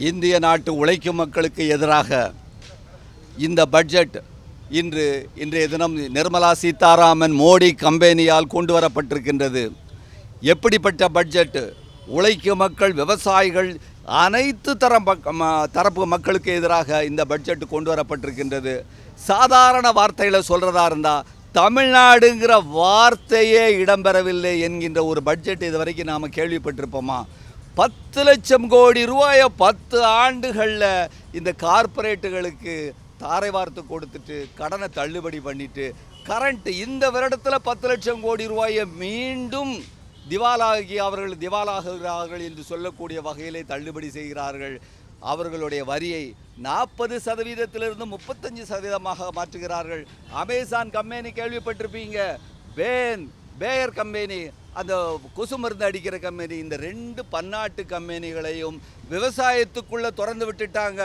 இந்திய நாட்டு உழைக்கும் மக்களுக்கு எதிராக இந்த பட்ஜெட் இன்றைய தினம் நிர்மலா சீதாராமன் மோடி கம்பெனியால் கொண்டு வரப்பட்டிருக்கின்றது. எப்படிப்பட்ட பட்ஜெட்? உழைக்கும் மக்கள், விவசாயிகள், அனைத்து தரப்பு மக்களுக்கு எதிராக இந்த பட்ஜெட் கொண்டு வரப்பட்டிருக்கின்றது. சாதாரண வார்த்தையில் சொல்கிறதா இருந்தால் தமிழ்நாடுங்கிற வார்த்தையே இடம்பெறவில்லை என்கின்ற ஒரு பட்ஜெட் இதுவரைக்கும் நாம் கேள்விப்பட்டிருப்போமா? 10 லட்சம் கோடி ரூபாயை 10 ஆண்டுகளில் இந்த கார்ப்பரேட்டுகளுக்கு தாரை வார்த்து கொடுத்துட்டு கடனை தள்ளுபடி பண்ணிட்டு கரண்ட் இந்த வருடத்தில் 10 லட்சம் கோடி ரூபாயை மீண்டும் திவாலாகிறார்கள் என்று சொல்லக்கூடிய வகையிலே தள்ளுபடி செய்கிறார்கள். அவர்களுடைய வரியை 40% 35% மாற்றுகிறார்கள். அமேசான் கம்பெனி கேள்விப்பட்டிருப்பீங்க, பேயர் கம்பெனி, அந்த கொசு மருந்து அடிக்கிற கம்பெனி, இந்த 2 பன்னாட்டு கம்பெனிகளையும் விவசாயத்துக்குள்ளே திறந்து விட்டுட்டாங்க.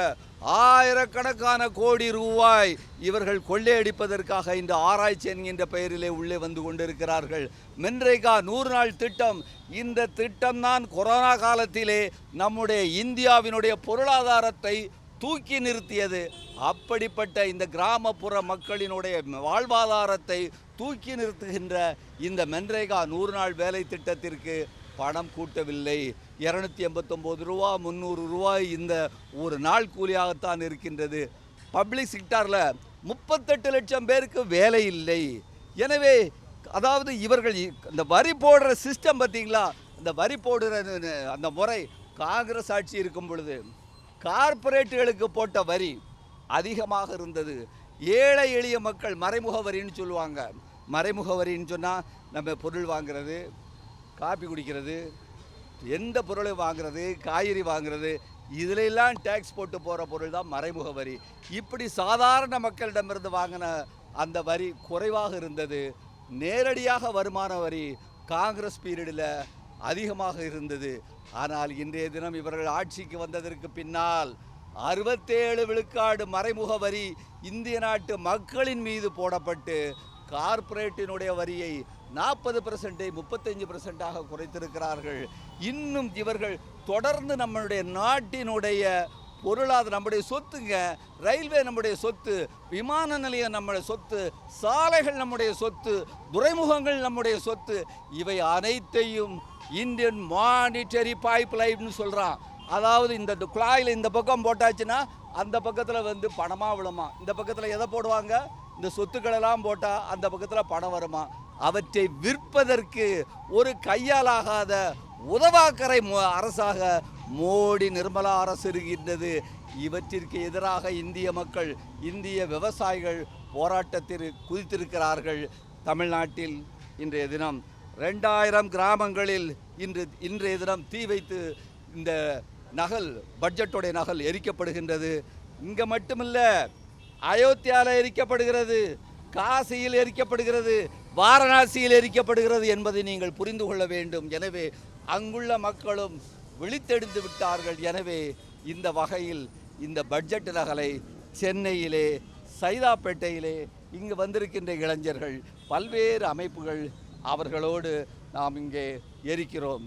ஆயிரக்கணக்கான கோடி ரூபாய் இவர்கள் கொள்ளையடிப்பதற்காக இந்த ஆராய்ச்சி என்கின்ற பெயரிலே உள்ளே வந்து கொண்டிருக்கிறார்கள். மென்ரேகா 100 நாள் திட்டம், இந்த திட்டம்தான் கொரோனா காலத்திலே நம்முடைய இந்தியாவினுடைய பொருளாதாரத்தை தூக்கி நிறுத்தியது. அப்படிப்பட்ட இந்த கிராமப்புற மக்களினுடைய வாழ்வாதாரத்தை தூக்கி நிறுத்துகின்ற இந்த மென்ரேகா 100 நாள் வேலை திட்டத்திற்கு பணம் கூட்டவில்லை. 289 ரூபா 300 ரூபாய் இந்த ஒரு நாள் கூலியாகத்தான் இருக்கின்றது. பப்ளிக் செக்டாரில் 38 லட்சம் பேருக்கு வேலை இல்லை. எனவே அதாவது இவர்கள் இந்த வரி போடுற சிஸ்டம் பார்த்தீங்களா, இந்த வரி போடுற அந்த முறை காங்கிரஸ் ஆட்சி இருக்கும் பொழுது கார்ப்பரேட்டுகளுக்கு போட்ட வரி அதிகமாக இருந்தது. ஏழை எளிய மக்கள் மறைமுக வரின்னு சொல்லுவாங்க. மறைமுக வரின்னு சொன்னால் நம்ம பொருள் வாங்கிறது, காப்பி குடிக்கிறது, எந்த பொருளை வாங்கிறது, காய்கறி வாங்கிறது, இதிலெல்லாம் டேக்ஸ் போட்டு போகிற பொருள் தான் மறைமுக வரி. இப்படி சாதாரண மக்களிடமிருந்து வாங்கின அந்த வரி குறைவாக இருந்தது. நேரடியாக வருமான வரி காங்கிரஸ் பீரியடில் அதிகமாக இருந்தது. ஆனால் இன்றைய தினம் இவர்கள் ஆட்சிக்கு வந்ததற்கு பின்னால் 67 விழுக்காடு மறைமுக வரி இந்திய நாட்டு மக்களின் மீது போடப்பட்டு கார்ப்பரேட்டினுடைய வரியை 40% 35% குறைத்திருக்கிறார்கள். இன்னும் இவர்கள் தொடர்ந்து நம்முடைய நாட்டினுடைய பொருளாதார நம்முடைய சொத்துங்க, ரயில்வே நம்முடைய சொத்து, விமான நிலையம் நம்முடைய சொத்து, சாலைகள் நம்முடைய சொத்து, துறைமுகங்கள் நம்முடைய சொத்து, இவை அனைத்தையும் இந்தியன் மானிட்டரி பைப் லைன்னு சொல்கிறான். அதாவது இந்த குழாயில் இந்த பக்கம் போட்டாச்சுன்னா அந்த பக்கத்தில் வந்து பணமாக விழுமா, இந்த பக்கத்தில் எதை போடுவாங்க, இந்த சொத்துக்களெல்லாம் போட்டால் அந்த பக்கத்தில் பணம் வருமா. அவற்றை விற்பதற்கு ஒரு கையாலாகாத உதவாக்கரை அரசாக மோடி நிர்மலா அரசு இருக்கின்றது. இவற்றிற்கு எதிராக இந்திய மக்கள், இந்திய விவசாயிகள் போராட்டத்தில் குதித்திருக்கிறார்கள். தமிழ்நாட்டில் இன்றைய தினம் 2000 கிராமங்களில் இன்றைய தினம் தீ வைத்து இந்த நகல், பட்ஜெட்டுடைய நகல் எரிக்கப்படுகின்றது. இங்கே மட்டுமில்ல, அயோத்தியாவில் எரிக்கப்படுகிறது, காசியில் எரிக்கப்படுகிறது, வாரணாசியில் எரிக்கப்படுகிறது என்பதை நீங்கள் புரிந்து கொள்ள வேண்டும். எனவே அங்குள்ள மக்களும் விழித்தெழுந்து விட்டார்கள். எனவே இந்த வகையில் இந்த பட்ஜெட் நகலை சென்னையிலே, சைதாப்பேட்டையிலே இங்கு வந்திருக்கின்ற இளைஞர்கள், பல்வேறு அமைப்புகள், அவர்களோடு நாம் இங்கே எரிக்கிறோம்.